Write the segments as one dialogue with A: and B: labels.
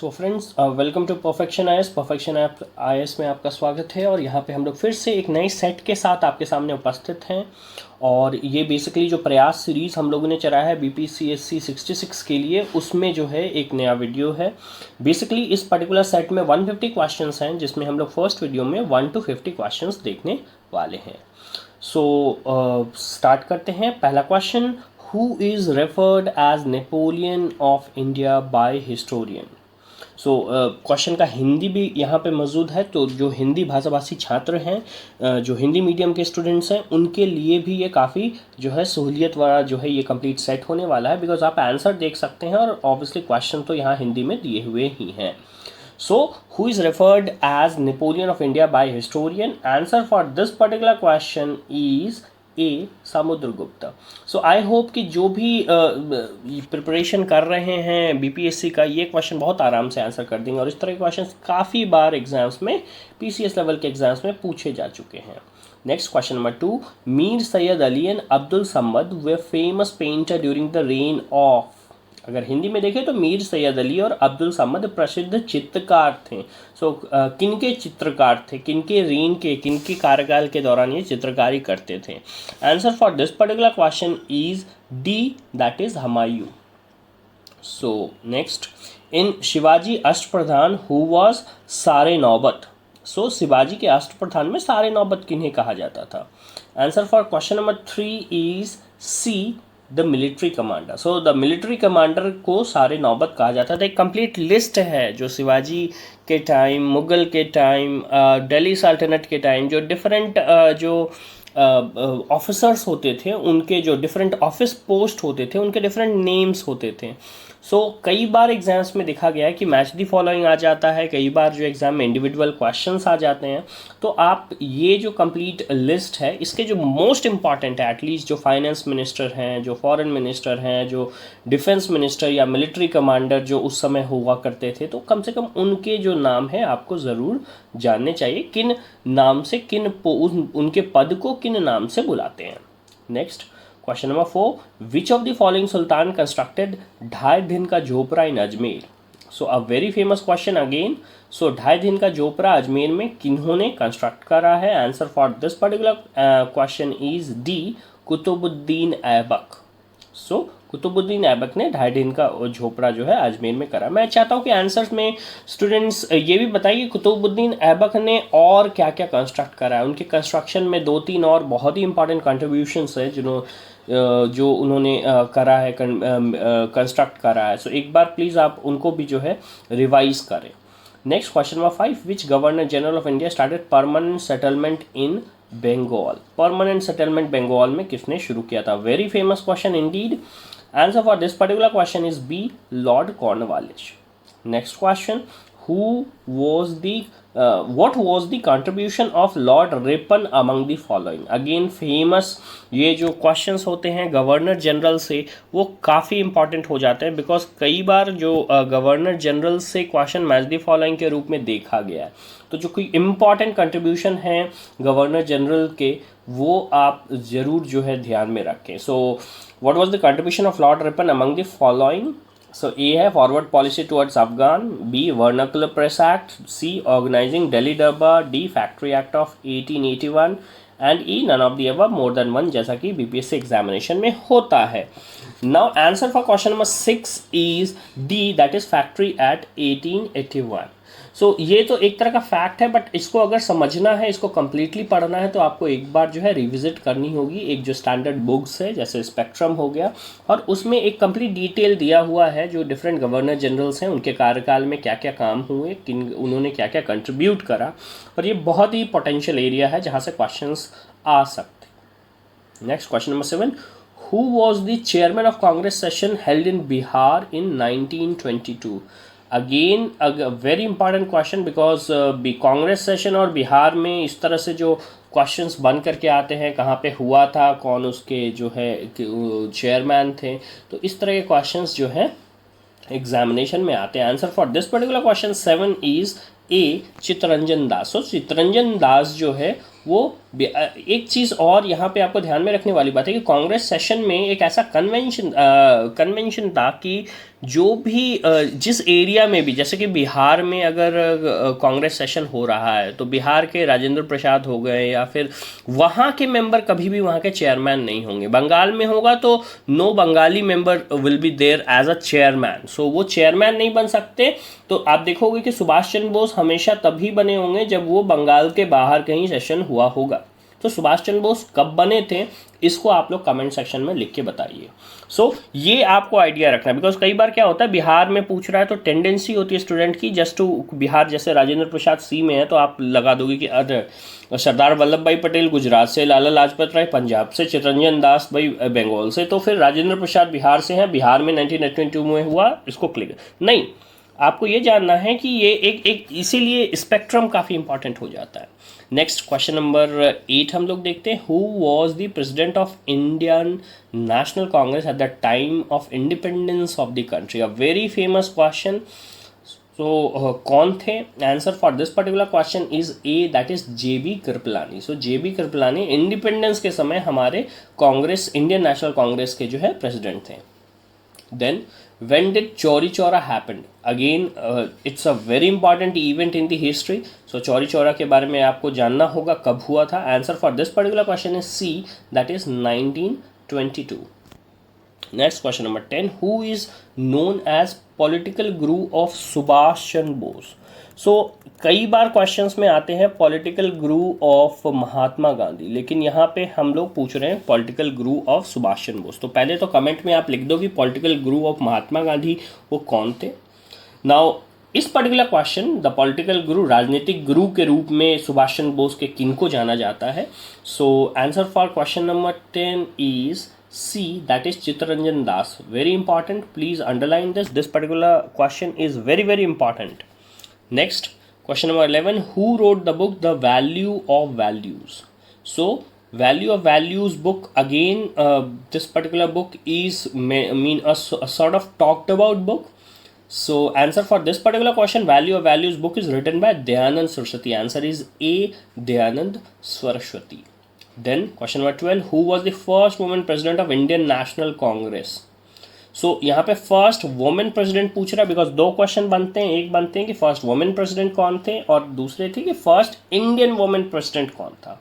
A: So friends, welcome to perfection I S में आपका स्वागत है। और यहाँ पे हम लोग फिर से एक नए सेट के साथ आपके सामने उपस्थित हैं। और ये बेसिकली जो प्रयास सीरीज़ हम लोगों ने चलाया है BPCSC 66 के लिए, उसमें जो है एक नया वीडियो है। बेसिकली इस पर्टिकुलर सेट में 150 क्वेश्चंस हैं, जिसमें हम लोग फर्स्ट वीडियो में 1 to 50 क्वेश्चंस देखने वाले हैं। सो स्टार्ट करते हैं। पहला question, who is referred as Napoleon of India by historian. So question का हिंदी भी यहाँ पे मौजूद है, तो जो हिंदी भाषाभाषी छात्र हैं, जो हिंदी मीडियम के स्टूडेंट्स हैं, उनके लिए भी ये काफ़ी जो है सहूलियत वाला जो है ये कंप्लीट सेट होने वाला है, बिकॉज आप आंसर देख सकते हैं और ऑब्वियसली क्वेश्चन तो यहाँ हिंदी में दिए हुए ही हैं। So who is referred as Napoleon of India by historian? Answer for this particular question is A, Samudragupta. So I hope कि जो भी प्रिपरेशन कर रहे हैं बीपीएससी का, ये क्वेश्चन बहुत आराम से आंसर कर देंगे। और इस तरह के क्वेश्चन काफ़ी बार एग्जाम्स में, पीसीएस लेवल के एग्जाम्स में पूछे जा चुके हैं। Next question number 2, Mir Syed Ali and Abdul Samad way famous painter during the rain of. अगर हिंदी में देखें तो मीर सैयद अली और अब्दुल समद प्रसिद्ध चित्रकार थे। सो किनके चित्रकार थे, किनके कार्यकाल के दौरान ये चित्रकारी करते थे? Answer for this particular question is D, that is Humayun. So next, in Shivaji Ashtapradhan who was सारे नौबत। सो शिवाजी के अष्टप्रधान में सारे नौबत किन्हें कहा जाता था? Answer for question number 3 is C, the military commander. So the military commander को सारे नौबत कहा जाता था। एक कंप्लीट लिस्ट है जो शिवाजी के टाइम, मुगल के टाइम, दिल्ली सल्तनत के टाइम, जो डिफरेंट जो ऑफिसर्स होते थे, उनके जो डिफरेंट ऑफिस पोस्ट होते थे, उनके डिफरेंट नेम्स होते थे। सो कई बार एग्जाम्स में देखा गया है कि मैच दी फॉलोइंग आ जाता है, कई बार जो एग्ज़ाम में इंडिविजुअल क्वेश्चंस आ जाते हैं। तो आप ये जो कंप्लीट लिस्ट है, इसके जो मोस्ट इंपॉर्टेंट है, एटलीस्ट जो फाइनेंस मिनिस्टर हैं, जो फॉरेन मिनिस्टर हैं, जो डिफेंस मिनिस्टर या मिलिट्री कमांडर जो उस समय हुआ करते थे, तो कम से कम उनके जो नाम है आपको ज़रूर जानने चाहिए, किन नाम से, उनके पद को किन नाम से बुलाते हैं। Next question number 4, which of the following सुल्तान कंस्ट्रक्टेड ढाई दिन का झोपड़ा in Ajmer? So a very famous question again. सो ढाई दिन का झोपड़ा अजमेर में किन्होंने कंस्ट्रक्ट करा है? Answer for this particular question is D, Qutubuddin Aibak. So Qutubuddin Aibak ने ढाई दिन का झोपड़ा जो है अजमेर में करा। मैं चाहता हूँ कि आंसर्स में स्टूडेंट्स ये भी बताइए कुतुबुद्दीन ऐबक ने और क्या क्या कंस्ट्रक्ट करा है। उनके कंस्ट्रक्शन में 2-3 और बहुत ही इंपॉर्टेंट कंट्रीब्यूशंस है जो उन्होंने करा है, कंस्ट्रक्ट करा है। सो एक बार प्लीज़ आप उनको भी जो है रिवाइज करें। Next question number 5, which governor general of India started permanent settlement in Bengal? Permanent settlement Bengal में किसने शुरू किया था? Very famous question indeed. Answer for this particular question is B, Lord Cornwallis. Next question, what was the contribution of Lord Ripon among the following? Again famous, ये जो questions होते हैं governor general से, वो काफ़ी इंपॉर्टेंट हो जाते हैं, बिकॉज कई बार जो गवर्नर जनरल से क्वेश्चन मैच द फॉलोइंग के रूप में देखा गया है। तो जो कोई इम्पॉर्टेंट कंट्रीब्यूशन है गवर्नर जनरल के, वो आप ज़रूर जो है ध्यान में रखें। So what was the contribution of Lord Ripon among the following? So A है forward policy towards Afghan, B vernacular press act, C organizing Delhi durbar, D factory act of 1881 and E none of the above, more than one, जैसा कि BPSC examination में होता है। Now answer for question number 6 is D, that is factory act 1881। सो ये तो एक तरह का फैक्ट है, बट इसको अगर समझना है, इसको कम्प्लीटली पढ़ना है, तो आपको एक बार जो है रिविजिट करनी होगी। एक जो स्टैंडर्ड बुक्स है जैसे स्पेक्ट्रम हो गया, और उसमें एक कंप्लीट डिटेल दिया हुआ है जो डिफरेंट गवर्नर जनरल्स हैं, उनके कार्यकाल में क्या क्या काम हुए, उन्होंने क्या क्या कंट्रीब्यूट करा। और ये बहुत ही पोटेंशियल एरिया है जहाँ से क्वेश्चंस आ सकते। Next question number 7, who was the chairman of Congress session held in Bihar in 1922? Again very important question, because Congress session और बिहार में इस तरह से जो क्वेश्चंस बन करके आते हैं, कहाँ पे हुआ था, कौन उसके जो है चेयरमैन थे, तो इस तरह के क्वेश्चंस जो है एग्जामिनेशन में आते हैं। Answer for this particular question 7 is A, Chittaranjan Das. So Chittaranjan Das जो है वो एक चीज़ और यहाँ पे आपको ध्यान में रखने वाली बात है कि कांग्रेस सेशन में एक ऐसा कन्वेंशन था कि जो भी जिस एरिया में भी, जैसे कि बिहार में अगर कांग्रेस सेशन हो रहा है तो बिहार के राजेंद्र प्रसाद हो गए या फिर वहाँ के मेंबर कभी भी वहाँ के चेयरमैन नहीं होंगे। बंगाल में होगा तो no Bengali member will be there as a chairman, so वो चेयरमैन नहीं बन सकते। तो आप देखोगे कि सुभाष चंद्र बोस हमेशा तभी बने होंगे जब वो बंगाल के बाहर कहीं सेशन हुआ होगा। तो सुभाष चंद्र बोस कब बने थे, इसको आप लोग कमेंट सेक्शन में लिख के बताइए। सो ये आपको आइडिया रखना है, बिकॉज कई बार क्या होता है बिहार में पूछ रहा है तो टेंडेंसी होती है स्टूडेंट की जस्ट टू बिहार, जैसे राजेंद्र प्रसाद सी में है तो आप लगा दोगे कि अरे सरदार वल्लभ भाई पटेल गुजरात से, लाला लाजपत राय पंजाब से, चितरंजन दास भाई बंगाल से, तो फिर राजेंद्र प्रसाद बिहार से हैं, बिहार में 1982 में हुआ, इसको क्लिक नहीं। आपको ये जानना है कि ये एक इसीलिए स्पेक्ट्रम काफ़ी इंपॉर्टेंट हो जाता है। नेक्स्ट क्वेश्चन नंबर 8 हम लोग देखते हैं। Who was the president of Indian National Congress at the time of independence of the country? A very famous question. So कौन थे? Answer for this particular question is A, that is JB Kripalani. So JB Kripalani independence के समय हमारे Congress, Indian National Congress के जो है president थे। Then when did Chauri Chaura happened? Again it's a very important event in the history. So Chauri Chaura के बारे में आपको जानना होगा कब हुआ था। Answer for this particular question is C, that is 1922. Next question number 10. Who is known as political guru of Subhash Chandra Bose? सो कई बार क्वेश्चंस में आते हैं political Guru of Mahatma Gandhi, लेकिन यहाँ पे हम लोग पूछ रहे हैं political Guru of Subhash Chandra Bose. तो पहले तो कमेंट में आप लिख दो कि political Guru of Mahatma Gandhi वो कौन थे। नाउ इस पर्टिकुलर क्वेश्चन, द पॉलिटिकल गुरु, राजनीतिक गुरु के रूप में सुभाष चंद्र बोस के किन को जाना जाता है? So answer for question number 10 is C, that is Chittaranjan Das. Very important, please underline this. This particular question is very very important. Next, question number 11. Who wrote the book The Value of Values? So, Value of Values book, again, this particular book is a sort of talked about book. So, answer for this particular question, Value of Values book is written by Dayanand Saraswati. Answer is A, Dayanand Saraswati. Then, question number 12. Who was the first woman president of Indian National Congress? सो यहाँ पे first women president पूछ रहा है, because दो question बनते हैं, एक बनते हैं कि फर्स्ट वुमेन प्रेसिडेंट कौन थे और दूसरे थे कि फर्स्ट इंडियन वुमेन प्रेसिडेंट कौन था।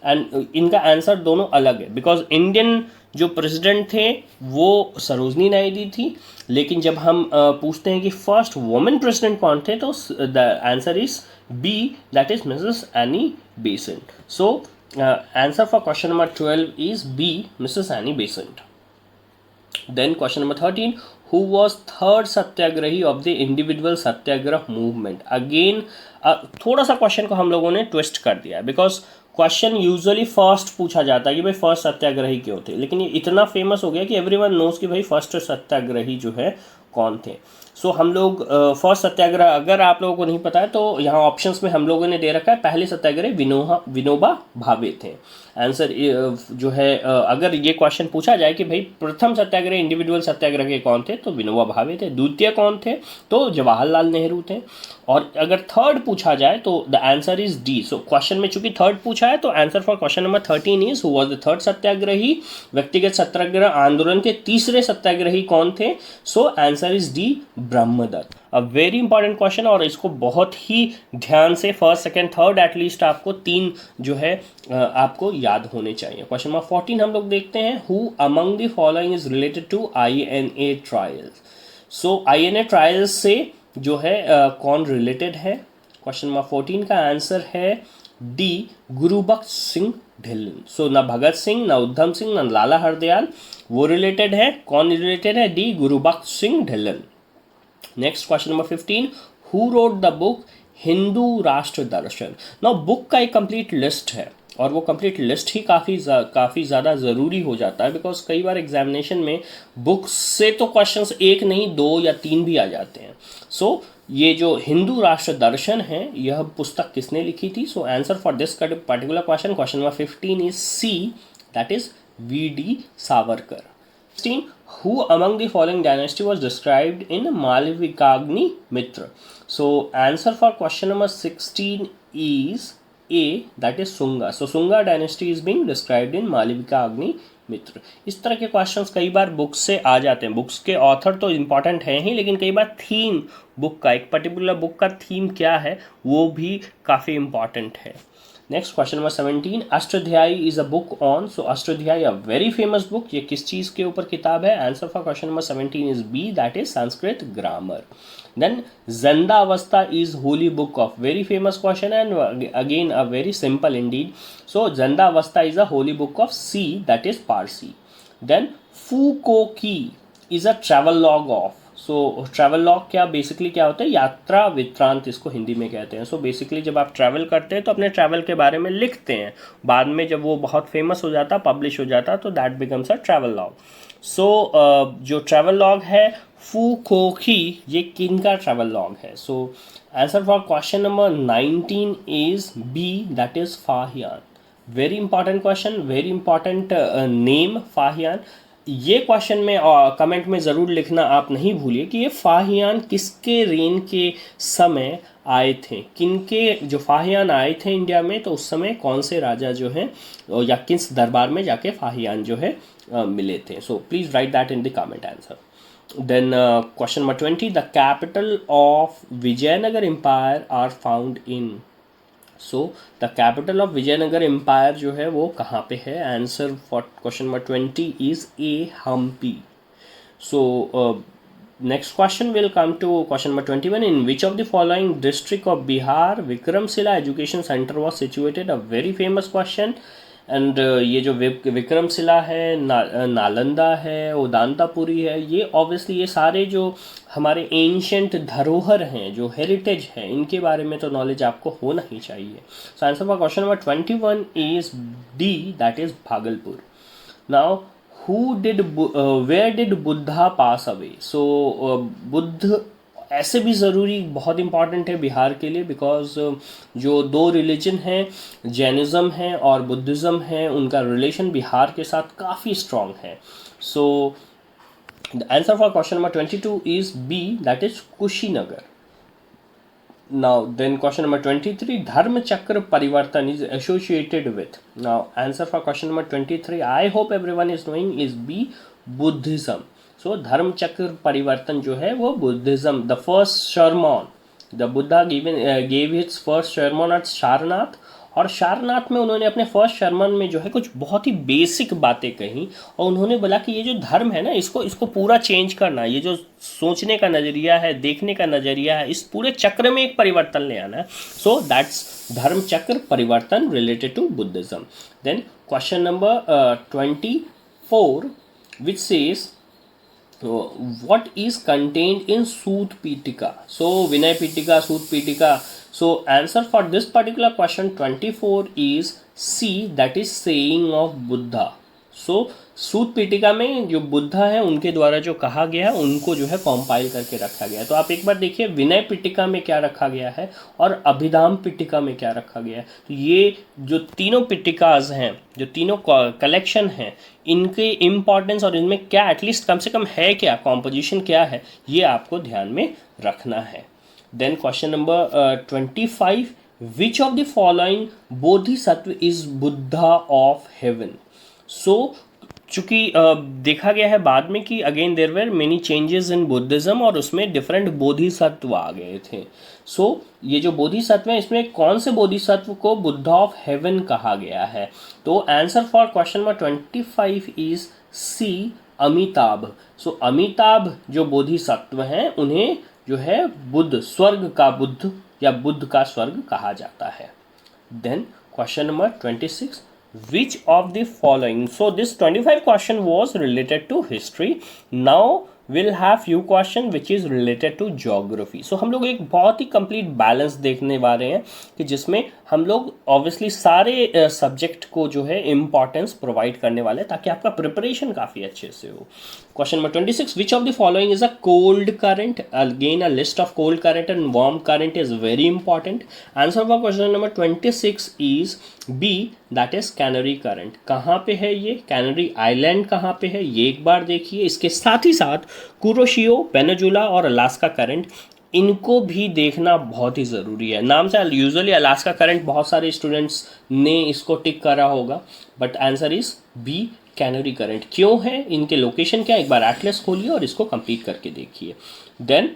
A: एंड इनका आंसर दोनों अलग है, बिकॉज इंडियन जो प्रेसिडेंट थे वो सरोजनी नायडू थी, लेकिन जब हम पूछते हैं कि फर्स्ट वुमेन प्रेसिडेंट कौन थे तो the answer is B, that is Mrs Annie Besant. So answer for question number 12 is B, Mrs Annie Besant. Then question number 13. Who was third Satyagrahi of the individual Satyagraha movement? Again थोड़ा सा question को हम लोगों ने twist कर दिया है, because question usually first पूछा जाता है कि भाई फर्स्ट सत्याग्रही क्यों थे, लेकिन ये इतना फेमस हो गया कि एवरीवन नोज कि भाई फर्स्ट सत्याग्रही जो है कौन थे। सो हम लोग फर्स्ट सत्याग्रह, अगर आप लोगों को नहीं पता है तो यहाँ ऑप्शंस में हम लोगों ने दे रखा है, पहले सत्याग्रही विनोबा भावे थे। आंसर जो है अगर ये क्वेश्चन पूछा जाए कि भाई प्रथम सत्याग्रह इंडिविजुअल सत्याग्रह के कौन थे तो विनोबा भावे थे, द्वितीय कौन थे तो जवाहरलाल नेहरू थे, और अगर थर्ड पूछा जाए तो the answer is D. So question में चूंकि थर्ड पूछा है तो answer for question number 13 is who was the third satyagrahi. व्यक्तिगत सत्याग्रह आंदोलन के तीसरे सत्याग्रही कौन थे? So answer is D, Brahmadatt. A very important question, और इसको बहुत ही ध्यान से फर्स्ट सेकंड थर्ड एटलीस्ट आपको 3 जो है आपको याद होने चाहिए। क्वेश्चन नंबर 14 हम लोग देखते हैं। Who among the following is related to INA trials? So INA trials से जो है कौन रिलेटेड है? क्वेश्चन नंबर 14 का आंसर है डी, गुरुबख्श सिंह ढिल्लन। सो ना भगत सिंह, ना उधम सिंह, ना लाला हरदयाल वो रिलेटेड है। कौन रिलेटेड है? D, Gurbaksh Singh Dhillon. Next question number 15. Who wrote the book Hindu राष्ट्र दर्शन? नाउ बुक का एक कंप्लीट लिस्ट है, और वो कंप्लीट लिस्ट ही काफ़ी ज़्यादा ज़रूरी हो जाता है, बिकॉज कई बार एग्जामिनेशन में बुक्स से तो क्वेश्चंस 1 नहीं 2 या 3 भी आ जाते हैं। सो ये जो हिंदू राष्ट्र दर्शन है यह पुस्तक किसने लिखी थी? So answer for this particular question, question number 15 is C, that is VD Savarkar. 16. Who among the following dynasty was described in Malvikagni Mitra? So answer for question number 16 is A, that is Sunga. So Sunga dynasty is being described in Malavika Agnimitra. इस तरह के questions कई बार books से आ जाते हैं. Books के author तो important हैं ही, लेकिन कई बार थीम बुक का, एक पर्टिकुलर बुक का थीम क्या है वो भी काफ़ी इम्पॉर्टेंट है. Next question number 17. Ashtadhyayi is a book on. So Ashtadhyayi a very famous book. ये किस चीज़ के ऊपर किताब है? Answer for question number 17 is B, that is Sanskrit grammar. Then Zanda Avastha is holy book of, very famous question and again a very simple indeed. So Zanda Avastha is a holy book of C, that is Parsi. Then Fukoki is a travel log of. So travel log क्या basically क्या होता है? यात्रा वृत्तांत इसको हिंदी में कहते हैं. सो बेसिकली जब आप ट्रैवल करते हैं तो अपने ट्रैवल के बारे में लिखते हैं. बाद में जब वो बहुत फेमस हो जाता, पब्लिश हो जाता, तो that becomes a travel log. So जो ट्रैवल लॉग है फूकोकी, ये किन का ट्रैवल लॉग है? So answer for question number 19 is B, that is Fahien. Very important question, very important name Fahien. ये क्वेश्चन में कमेंट में ज़रूर लिखना आप नहीं भूलिए कि ये फाहियान किसके रेन के समय आए थे. किनके जो फाहियान आए थे इंडिया में, तो उस समय कौन से राजा जो हैं या किस दरबार में जाके फाहियान जो है मिले थे. So please write that in the comment answer. Then question number 20. The capital of Vijayanagar empire are found in. So the capital of Vijayanagar empire जो है वो कहाँ पे है? Answer for question number 20 is A, Hampi. So next question will come to question number 21. In which of the following district of Bihar Vikramshila education centre was situated? A very famous question. And ये जो विक्रमशिला है, नालंदा है, उदांतापुरी है, ये ऑब्वियसली ये सारे जो हमारे एंशंट धरोहर हैं, जो हेरिटेज हैं, इनके बारे में तो नॉलेज आपको होना ही चाहिए. So answer for question number 21 is D, that is Bhagalpur. Now where did Buddha pass away? So बुद्ध ऐसे भी ज़रूरी बहुत इंपॉर्टेंट है बिहार के लिए, बिकॉज जो दो रिलीजन हैं, जैनिज़्म है और बुद्धिज़्म है, उनका रिलेशन बिहार के साथ काफ़ी स्ट्रॉन्ग है. So the answer for question number 22 is B, that is Kushinagar. Now then question number 23. Dharma चक्र parivartan is associated with. Now answer for question number 23, I hope everyone is knowing, is B, Buddhism. So धर्म चक्र परिवर्तन जो है वो Buddhism. The first sermon, the Buddha gave his first sermon at Sarnath. और सारनाथ में उन्होंने अपने फर्स्ट शर्मन में जो है कुछ बहुत ही बेसिक बातें कही, और उन्होंने बोला कि ये जो धर्म है ना, इसको पूरा चेंज करना. ये जो सोचने का नज़रिया है, देखने का नज़रिया है, इस पूरे चक्र में एक परिवर्तन ले आना है. सो दैट्स धर्म चक्र परिवर्तन related to Buddhism. Then question number 24 which says what is contained in Sut Pitika? So Vinay Pitika, Sut Pitika. So answer for this particular question 24 is C, that is saying of Buddha. So सूत पीटिका में जो बुद्धा है उनके द्वारा जो कहा गया है उनको जो है कॉम्पाइल करके रखा गया है. तो आप एक बार देखिए विनय पिटिका में क्या रखा गया है और अभिधाम पिटिका में क्या रखा गया है. तो ये जो तीनों पिटिकाज हैं, जो तीनों कलेक्शन हैं, इनके इम्पॉर्टेंस और इनमें क्या एटलीस्ट कम से कम है क्या, कॉम्पोजिशन क्या है, ये आपको ध्यान में रखना है. Then question number 25. Which of the following bodhisattva is Buddha of heaven? So चूँकि देखा गया है बाद में कि again there were many changes in Buddhism और उसमें डिफरेंट बोधिसत्व आ गए थे. सो ये जो बोधिसत्व है, इसमें कौन से बोधिसत्व को बुद्धा ऑफ हेवन कहा गया है? तो answer for question number 25 is C, Amitabh. So Amitabh जो बोधिसत्व हैं उन्हें जो है बुद्ध, स्वर्ग का बुद्ध या बुद्ध का स्वर्ग कहा जाता है. Then question number 26. Which of the following? So this 25 question was related to history. Now we'll have few question which is related to geography. So हम लोग एक बहुत ही complete balance देखने वाले हैं कि जिसमें हम लोग obviously सारे सब्जेक्ट को जो है importance provide करने वाले हैं ताकि आपका preparation काफ़ी अच्छे से हो. Question number 26. Which of the following is a cold current? Again, a list of cold current and warm current is very important. Answer for question number 26 is B, that is Canary current. कहाँ पे है ये? Canary island कहाँ पे है ये एक बार देखिए. इसके साथ ही साथ कुरोशियो, वेनेजुला और अलास्का करंट इनको भी देखना बहुत ही ज़रूरी है। नाम से यूजुअली अलास्का करंट बहुत सारे स्टूडेंट्स ने इसको टिक करा होगा, but answer is B Canary current. क्यों है, इनके लोकेशन क्या है, एक बार एटलस खोलिए और इसको कंप्लीट करके देखिए। Then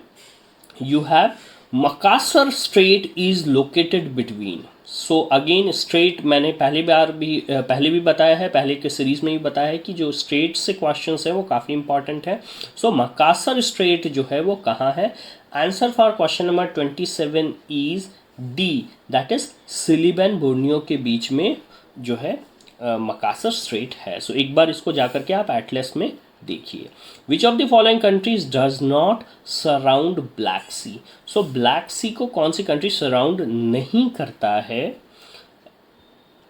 A: you have Makassar strait is located between. So again strait मैंने पहले भी बताया है, पहले के सीरीज में भी बताया है कि जो स्ट्रेट से क्वेश्चंस है वो काफ़ी इंपॉर्टेंट है। सो मकासर स्ट्रेट जो है वो कहाँ है? Answer for question number 27 is D, that is Celebes Borneo के बीच में जो है मकासर स्ट्रेट है। सो एक बार इसको जाकर के आप एटलस में देखिए। Which of the following countries does not surround black sea? So black sea को कौन सी कंट्री सराउंड नहीं करता है?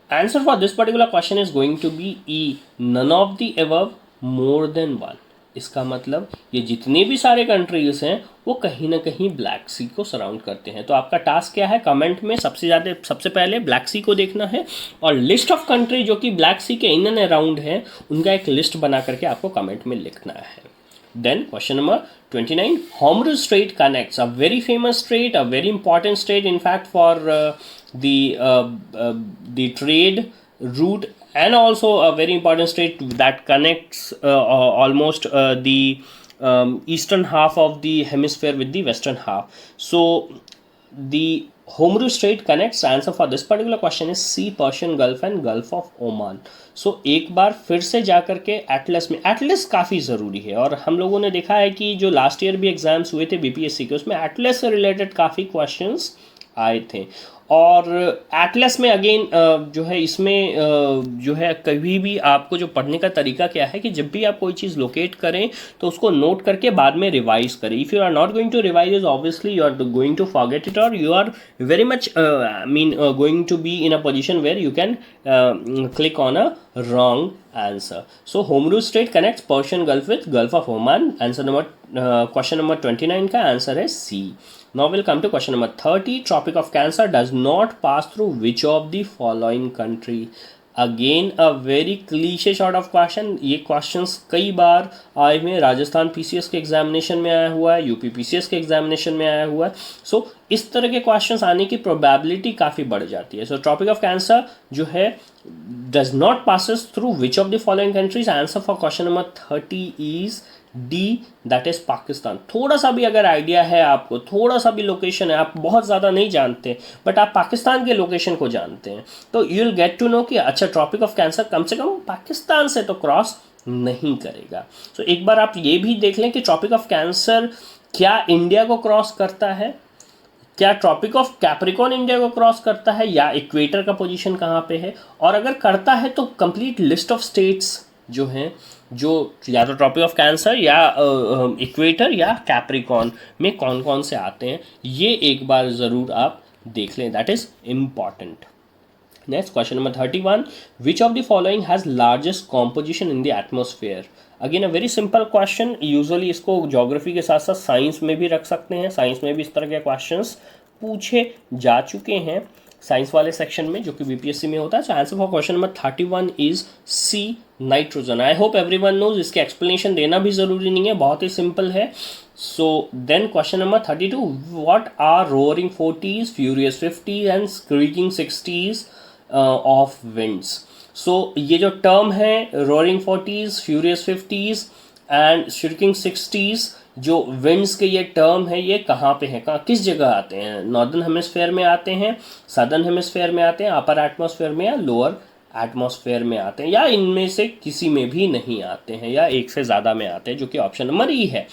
A: Answer for this particular question is going to be E, none of the above, more than one. इसका मतलब ये जितने भी सारे कंट्रीज हैं वो कहीं ना कहीं ब्लैक सी को सराउंड करते हैं। तो आपका टास्क क्या है, कमेंट में सबसे पहले ब्लैक सी को देखना है और लिस्ट ऑफ कंट्री जो कि ब्लैक सी के इन एंड अराउंड है उनका एक लिस्ट बना करके आपको कमेंट में लिखना है। Then question number 29, Hormuz Strait connects a very famous strait, a very important strait in fact for the trade route, and also a very important strait that connects almost the eastern half of the hemisphere with the western half. So the Hormuz Strait connects. Answer for this particular question is C, Persian Gulf and Gulf of Oman. So एक बार फिर से जा कर के Atlas में, Atlas काफ़ी ज़रूरी है और हम लोगों ने देखा है कि जो लास्ट ईयर भी एग्जाम्स हुए थे बीपीएससी के उसमें एटलस से रिलेटेड काफ़ी क्वेश्चंस आए थे। और एटलस में अगेन जो है इसमें जो है कभी भी आपको जो पढ़ने का तरीका क्या है कि जब भी आप कोई चीज़ लोकेट करें तो उसको नोट करके बाद में रिवाइज करें। If you are not going to revise obviously you are going to forget it और you are very much going to be in a position where you can click on a wrong answer. So Hormuz Strait connects Persian Gulf with Gulf of Oman. Question number 29 का answer है C. Now we'll come to question number 30. Tropic of Cancer does not pass through which of the following country? Again a very cliche short of question. ये questions कई बार आए हुए हैं, Rajasthan PCS के examination में आया हुआ है, यूपी पीसीएस के एग्जामिनेशन में आया हुआ है। सो इस तरह के क्वेश्चंस आने की प्रोबेबिलिटी काफ़ी बढ़ जाती है। सो ट्रॉपिक ऑफ कैंसर जो है does not passes through which of the following countries? Answer for question number 30 is D, that is Pakistan. थोड़ा सा भी अगर आइडिया है आपको, थोड़ा सा भी लोकेशन है, आप बहुत ज़्यादा नहीं जानते बट आप पाकिस्तान के लोकेशन को जानते हैं तो you will get to know कि अच्छा ट्रॉपिक ऑफ कैंसर कम से कम पाकिस्तान से तो क्रॉस नहीं करेगा। सो एक बार आप ये भी देख लें कि ट्रॉपिक ऑफ कैंसर क्या इंडिया को क्रॉस करता है, क्या ट्रॉपिक ऑफ कैप्रिकॉर्न इंडिया को क्रॉस करता है, या इक्वेटर का पोजीशन कहाँ पे है, और अगर करता है तो कंप्लीट लिस्ट ऑफ स्टेट्स जो हैं जो या तो ट्रॉपिक ऑफ कैंसर या इक्वेटर या कैप्रिकॉर्न में कौन कौन से आते हैं, ये एक बार ज़रूर आप देख लें, that is important. Next question number 31, which of the following has largest composition in the atmosphere? Again a very simple question. Usually इसको ज्योग्राफी के साथ साथ साइंस में भी रख सकते हैं, साइंस में भी इस तरह के क्वेश्चंस पूछे जा चुके हैं साइंस वाले सेक्शन में जो कि बीपीएससी में होता है। So answer for question number 31 is C, nitrogen. I hope everyone knows, इसके एक्सप्लेनेशन देना भी ज़रूरी नहीं है, बहुत ही सिंपल है। So then question number 32, what are roaring 40s, furious 50s and shrieking 60s of winds? So ये जो टर्म है roaring 40s, furious 50s and shrieking 60s, जो विंड्स के ये टर्म है ये कहाँ पे हैं, किस जगह आते हैं? नॉर्दर्न हेमिस्फेयर में आते हैं, सदर्न हेमिस्फेयर में आते हैं, अपर एटमॉस्फेयर में या लोअर एटमॉस्फेयर में आते हैं, या इनमें से किसी में भी नहीं आते हैं, या एक से ज़्यादा में आते हैं, जो कि ऑप्शन नंबर ई है।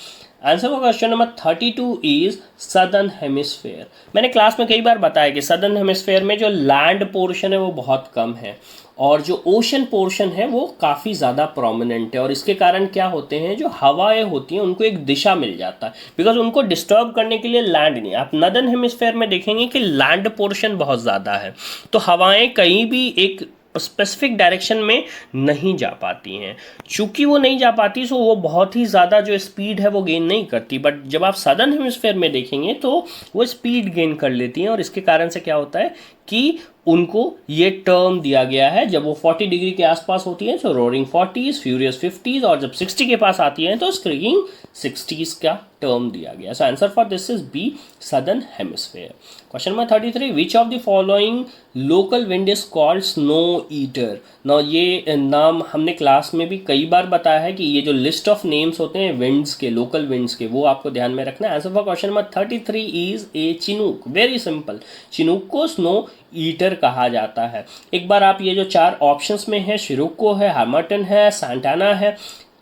A: Answer for question number 32 is southern hemisphere. मैंने क्लास में कई बार बताया कि सदर्न हेमिस्फेयर में जो लैंड पोर्शन है वो बहुत कम है और जो ओशन पोर्शन है वो काफ़ी ज़्यादा प्रोमिनेंट है, और इसके कारण क्या होते हैं, जो हवाएं होती हैं उनको एक दिशा मिल जाता है, बिकॉज उनको डिस्टर्ब करने के लिए लैंड नहीं। आप नदर्न हेमिस्फेयर में देखेंगे कि लैंड पोर्शन बहुत ज़्यादा है, तो हवाएं कहीं भी एक स्पेसिफिक डायरेक्शन में नहीं जा पाती हैं। चूंकि वो नहीं जा पाती सो वो बहुत ही ज़्यादा जो स्पीड है वो गेन नहीं करती, बट जब आप सदर्न हेमिस्फेयर में देखेंगे तो वो स्पीड गेन कर लेती हैं, और इसके कारण से क्या होता है कि उनको ये टर्म दिया गया है। जब वो 40 डिग्री के आसपास होती है तो रोरिंग 40s, फ्यूरियस 50s, और जब 60 के पास आती है तो स्क्रीकिंग 60s का टर्म दिया गया। So answer for this is B, southern hemisphere. Question number 33, which of the following local wind is called snow eater. ना ये नाम हमने क्लास में भी कई बार बताया है कि ये जो लिस्ट ऑफ नेम्स होते हैं विंड्स के, लोकल विंड्स के, वो आपको ध्यान में रखना है। Answer for question number 33 is a Chinook. Very simple, Chinook को स्नो ईटर कहा जाता है। एक बार आप ये जो 4 ऑप्शंस में है, शिरुको है, हार्मटन है, सांटाना है,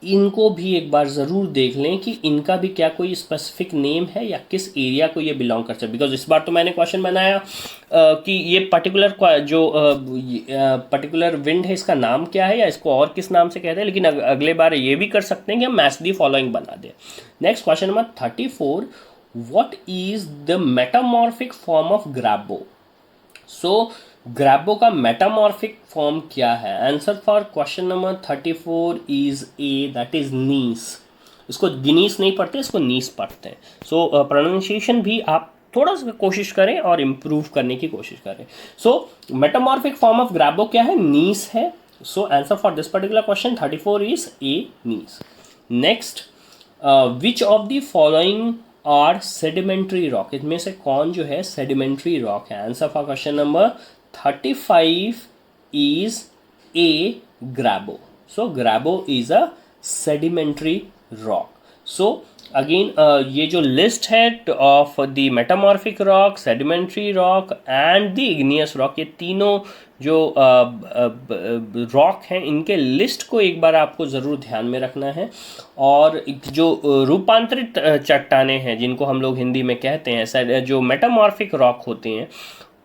A: इनको भी एक बार ज़रूर देख लें कि इनका भी क्या कोई स्पेसिफिक नेम है या किस एरिया को ये बिलोंग करता है। बिकॉज इस बार तो मैंने क्वेश्चन बनाया कि ये पर्टिकुलर जो पर्टिकुलर विंड है इसका नाम क्या है या इसको और किस नाम से कहते हैं, लेकिन अगले बार ये भी कर सकते हैं कि हम मैच दी फॉलोइंग बना दें। Next question number 34, what is the metamorphic form of ग्राबो। सो ग्राबो का मेटामॉर्फिक फॉर्म क्या है। Answer for question number 34 is A, that is नीस। इसको गिनीस नहीं पढ़ते, इसको नीस पढ़ते हैं। सो प्रोनाउंसिएशन भी आप थोड़ा सा कोशिश करें और इम्प्रूव करने की कोशिश करें। सो मेटामॉर्फिक फॉर्म ऑफ ग्राबो क्या है, नीस है। So answer for this particular question 34 is A, gneiss. Next, which of the following are sedimentary rock. इनमें से कौन जो है सेडिमेंट्री रॉक है। Answer for question number 35 is a grabo. So grabo is a sedimentary rock. So again ये जो list है of the metamorphic rock, sedimentary rock and the igneous rock, ये तीनों जो रॉक हैं इनके लिस्ट को एक बार आपको ज़रूर ध्यान में रखना है। और जो रूपांतरित चट्टानें हैं जिनको हम लोग हिंदी में कहते हैं, जो मेटामॉर्फिक रॉक होते हैं,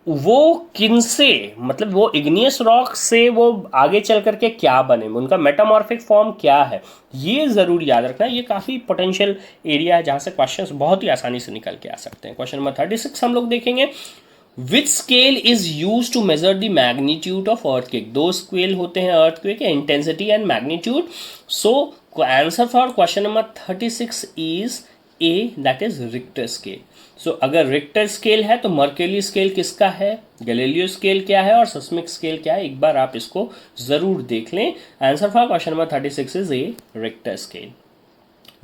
A: वो किनसे, मतलब वो इग्नियस रॉक से वो आगे चल करके क्या बने, उनका मेटामॉर्फिक फॉर्म क्या है, ये ज़रूर याद रखना। ये काफ़ी पोटेंशियल एरिया है जहाँ से क्वेश्चंस बहुत ही आसानी से निकल के आ सकते हैं। क्वेश्चन नंबर 36 हम लोग देखेंगे, which scale is use to measure the magnitude of earthquake. 2 scale होते हैं अर्थक्वेक के, intensity and magnitude. So answer for question number 36 is A, that is Richter scale. So अगर रिक्टर स्केल है तो Mercalli scale किसका है, Galileo scale क्या है, और सिस्मिक स्केल क्या है, एक बार आप इसको ज़रूर देख लें। Answer for question number 36 is A, Richter scale.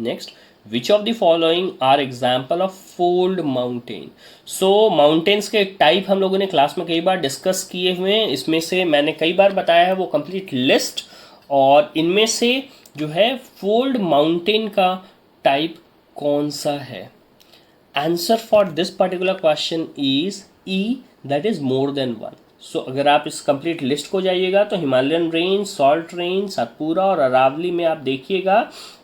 A: Next, which of the following are example of fold mountain. So mountains के टाइप हम लोगों ने क्लास में कई बार डिस्कस किए हुए हैं। इसमें से मैंने कई बार बताया है वो कंप्लीट लिस्ट, और इनमें से जो है फोल्ड माउंटेन का टाइप कौन सा है। Answer for this particular question is E, that is more than one. So अगर आप इस कंप्लीट लिस्ट को जाइएगा तो Himalayan range, salt range, Satpura और अरावली में आप देखिएगा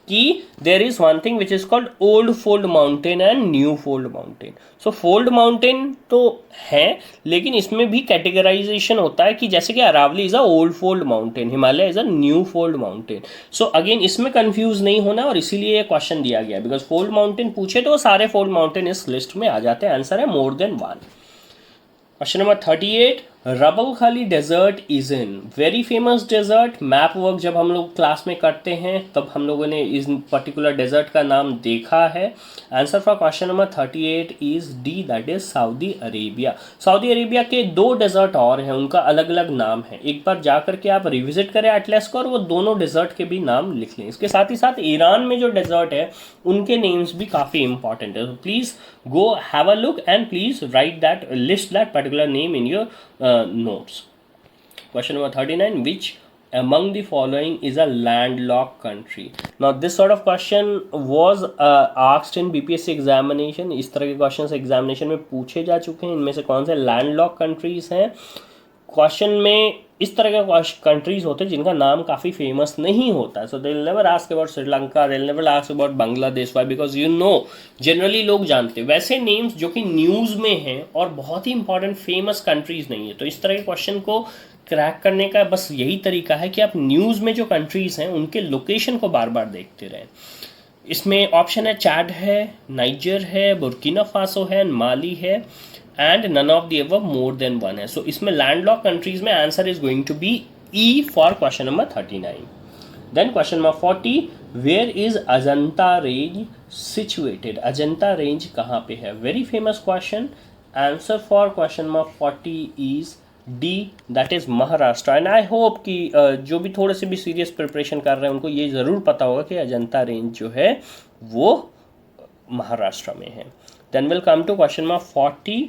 A: कि there is one thing which is called old fold mountain and new fold mountain. So fold mountain तो है, लेकिन इसमें भी कैटेगराइजेशन होता है कि जैसे कि Aravalli is a old fold mountain, Himalaya is a new fold mountain. So again इसमें कंफ्यूज नहीं होना, और इसीलिए ये क्वेश्चन दिया गया, बिकॉज फोल्ड माउंटेन पूछे तो सारे फोल्ड माउंटेन इस लिस्ट में आ जाते हैं। आंसर है more than one. Question number 38, Rub al desert is in, very famous desert. Map work जब हम लोग क्लास में करते हैं तब हम लोगों ने इस पर्टिकुलर डेजर्ट का नाम देखा है। Answer for question number 38 is D, that is Saudi Arabia. Saudi Arabia के 2 डेजर्ट और हैं, उनका अलग अलग नाम है। एक बार जा करके आप रिविजिट करें एटलस को और वो दोनों डेजर्ट के भी नाम लिख लें। इसके साथ ही साथ ईरान में जो डेजर्ट है उनके नेम्स भी काफ़ी इंपॉर्टेंट है। Please go have a look and please write that, list that particular name in your notes. Question number 39, which among the following is a landlocked country. Now this sort of question was asked in BPSC examination. इस तरह के questions examination में पूछे जा चुके हैं। इनमें से कौन से landlocked countries हैं। क्वेश्चन में इस तरह के कंट्रीज होते हैं जिनका नाम काफ़ी फेमस नहीं होता है। So they will never ask about Sri Lanka, they will never ask about Bangladesh, why, because you know generally लोग जानते हैं वैसे नेम्स जो कि न्यूज़ में हैं और बहुत ही इंपॉर्टेंट फेमस कंट्रीज नहीं है। तो इस तरह के क्वेश्चन को क्रैक करने का बस यही तरीका है कि आप न्यूज़ में जो कंट्रीज़ हैं उनके लोकेशन को बार बार देखते रहें। इसमें ऑप्शन है चैड है, नाइजर है, बुर्किना फासो है, माली है, and none of the above more than one है। सो इसमें लैंडलॉक कंट्रीज में answer is going to be E for question number 39। Then question number 40, where is Ajanta range situated. Ajanta range कहाँ पे है, very famous question. Answer for question number 40 is D, that is Maharashtra. And I hope कि जो भी थोड़े से भी serious preparation कर रहे हैं उनको ये ज़रूर पता होगा कि अजंता रेंज जो है वो महाराष्ट्र में है। Then will come to question number 40,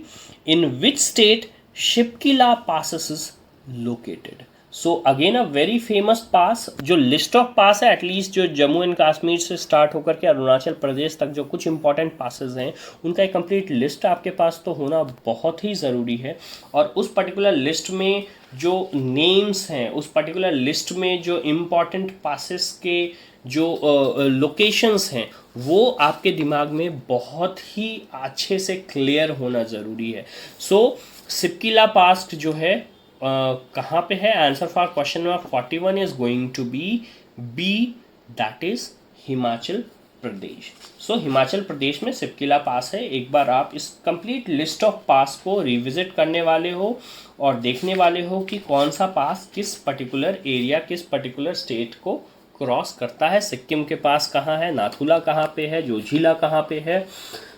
A: in which state Shipkila passes is located. So again a very famous pass, जो लिस्ट ऑफ पास है एटलीस्ट जो जम्मू एंड कश्मीर से स्टार्ट होकर के अरुणाचल प्रदेश तक जो कुछ इंपॉर्टेंट पासेस हैं उनका एक कंप्लीट लिस्ट आपके पास तो होना बहुत ही ज़रूरी है। और उस पर्टिकुलर लिस्ट में जो नेम्स हैं, उस पर्टिकुलर लिस्ट में जो इम्पॉर्टेंट पासेस के जो लोकेशंस हैं वो आपके दिमाग में बहुत ही अच्छे से क्लियर होना ज़रूरी है। सो सिपकिला पास जो है कहाँ पे है? Answer for question number 41 is going to be B, that is Himachal Pradesh. So Himachal Pradesh में सिपकिला पास है। एक बार आप इस कंप्लीट लिस्ट ऑफ पास को रिविजिट करने वाले हो और देखने वाले हो कि कौन सा पास किस पर्टिकुलर एरिया, किस पर्टिकुलर स्टेट को क्रॉस करता है। सिक्किम के पास कहाँ है, नाथुला कहाँ पे है, जोजिला कहाँ पे है।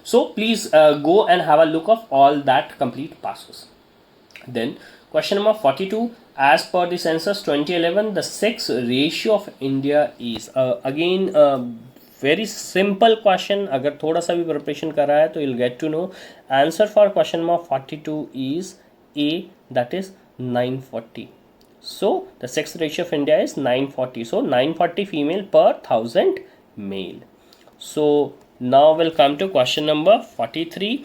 A: So please go and have a look of all that complete passes. Then question number 42, as per the census 2011 the sex ratio of India is, again very simple question, अगर थोड़ा सा भी प्रिपरेशन कर रहा है तो you'll get to know. Answer for question number 42 is A, that is 940. So the sex ratio of India is 940, so 940 female per 1000 male. So now we'll come to question number 43,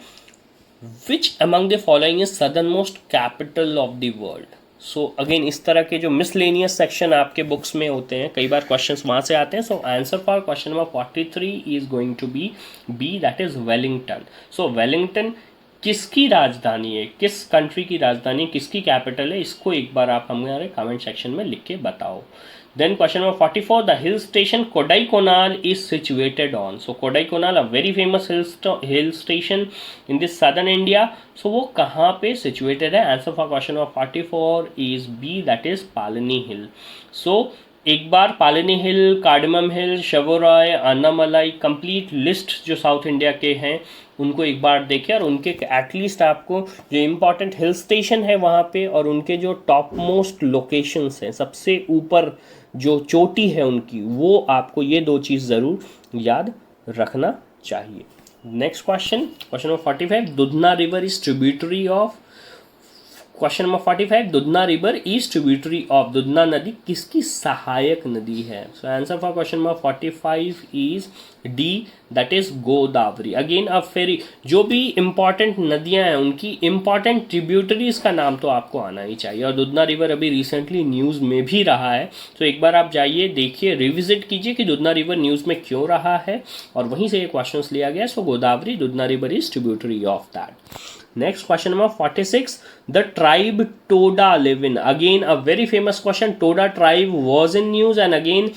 A: which among the following is southern most capital of the world. So again इस तरह के जो miscellaneous section आपके books में होते हैं, कई बार questions वहाँ से आते हैं। So answer for question number 43 is going to be B, that is Wellington. So Wellington किसकी राजधानी है, किस कंट्री की राजधानी, किसकी कैपिटल है, इसको एक बार आप हमारे कमेंट सेक्शन में लिख के बताओ। Then question number 44, the hill station Kodaikanal is situated on. So Kodaikanal, a very famous hill station in this southern India. So वो कहाँ पे situated है? Answer for question number 44 is B, that is Palani Hill. So एक बार पालनी हिल, cardamom हिल, शवोराय, Annamalai, complete list जो south India के हैं उनको एक बार देखिए और उनके एटलीस्ट आपको जो इम्पॉर्टेंट हिल स्टेशन है वहाँ पे और उनके जो टॉप मोस्ट लोकेशंस हैं, सबसे ऊपर जो चोटी है उनकी, वो आपको ये दो चीज़ ज़रूर याद रखना चाहिए। Next question, question number 45, Dudhna river is tributary of. Question number 45, Dudhna river is tributary of, Dudhna नदी किसकी सहायक नदी है? So answer for question number 45 is D, that is Godavari. Again अब फिर जो भी इंपॉर्टेंट नदियां हैं उनकी इंपॉर्टेंट ट्रिब्यूटरीज का नाम तो आपको आना ही चाहिए। और दुधना रिवर अभी रिसेंटली न्यूज़ में भी रहा है, तो एक बार आप जाइए, देखिए, रिविजिट कीजिए कि दुधना रिवर न्यूज़ में क्यों रहा है और वहीं से ये क्वेश्चन लिया गया। So Godavari, Dudhna river is tributary of that. Next question number 46, the tribe Toda live in. Again a very famous question. Toda tribe was in news and again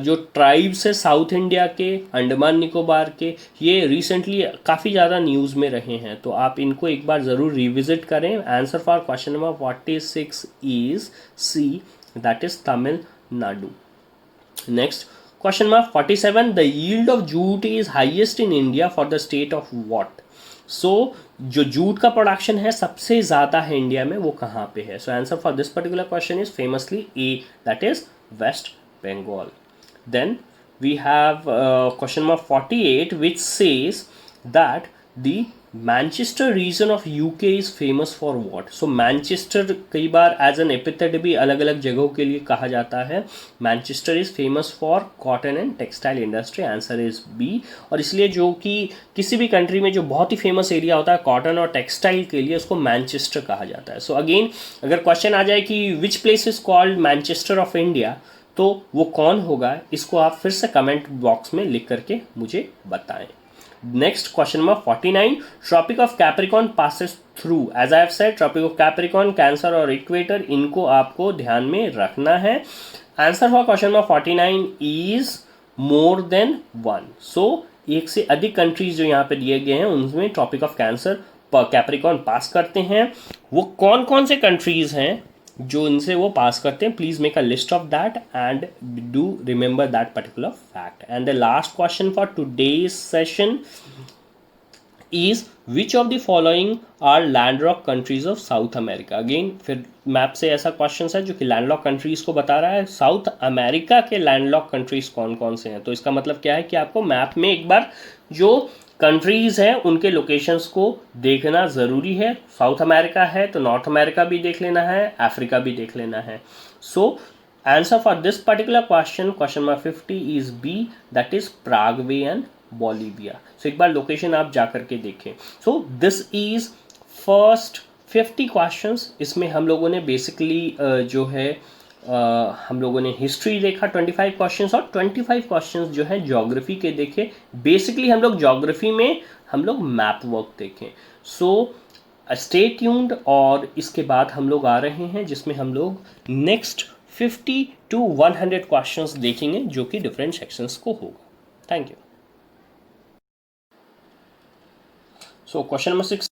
A: जो ट्राइब्स है साउथ इंडिया के, अंडमान निकोबार के, ये रिसेंटली काफ़ी ज़्यादा news में रहे हैं, तो आप इनको एक बार ज़रूर रिविजिट करें। Answer for question number 46 is C, that is Tamil Nadu. Next question number 47, the yield of jute is highest in India for the state of what. So जो जूट का प्रोडक्शन है सबसे ज़्यादा है इंडिया में, वो कहाँ पे है? So answer for this particular question is famously A, that is West Bengal. Then we have question number 48 which says that the Manchester region of UK is famous for what. So Manchester कई बार as an epithet भी अलग अलग जगहों के लिए कहा जाता है। Manchester is famous for cotton and textile industry, answer is B. और इसलिए जो कि किसी भी कंट्री में जो बहुत ही फेमस एरिया होता है कॉटन और टेक्सटाइल के लिए, उसको मैनचेस्टर कहा जाता है। सो अगेन अगर क्वेश्चन आ जाए कि which place is called Manchester of India, तो वो कौन होगा, इसको आप फिर से कमेंट बॉक्स में लिख करके मुझे बताएं। Next question number 49, Tropic of Capricorn passes through. As I have said, Tropic of Capricorn, Cancer और Equator, इनको आपको ध्यान में रखना है। Answer for question number 49 is more than one. So एक से अधिक कंट्रीज जो यहाँ पे दिए गए हैं उनमें ट्रॉपिक ऑफ कैप्रिकॉर्न पास करते हैं। वो कौन कौन से कंट्रीज हैं जो इनसे वो पास करते हैं? Please make a list of that and do remember that particular fact. And the last question for today's session is which of the following are landlock countries of South America. Again फिर map से ऐसा question है जो कि landlocked countries को बता रहा है। साउथ अमेरिका के लैंडलॉक कंट्रीज कौन कौन से हैं, तो इसका मतलब क्या है कि आपको मैप में एक बार जो कंट्रीज हैं उनके लोकेशंस को देखना ज़रूरी है। साउथ अमेरिका है तो नॉर्थ अमेरिका भी देख लेना है, अफ्रीका भी देख लेना है। So answer for this particular question, question number 50 is B, that is Paraguay and Bolivia. So एक बार लोकेशन आप जा करके देखें। So this is first 50 questions. इसमें हम लोगों ने बेसिकली जो है हम लोगों ने हिस्ट्री देखा 25 क्वेश्चंस, और 25 क्वेश्चंस जो है ज्योग्राफी के देखे। बेसिकली हम लोग ज्योग्राफी में हम लोग मैप वर्क देखें। सो स्टे ट्यून्ड, और इसके बाद हम लोग आ रहे हैं जिसमें हम लोग नेक्स्ट 50 to 100 क्वेश्चंस देखेंगे जो कि डिफरेंट सेक्शंस को होगा। Thank you. So question number 6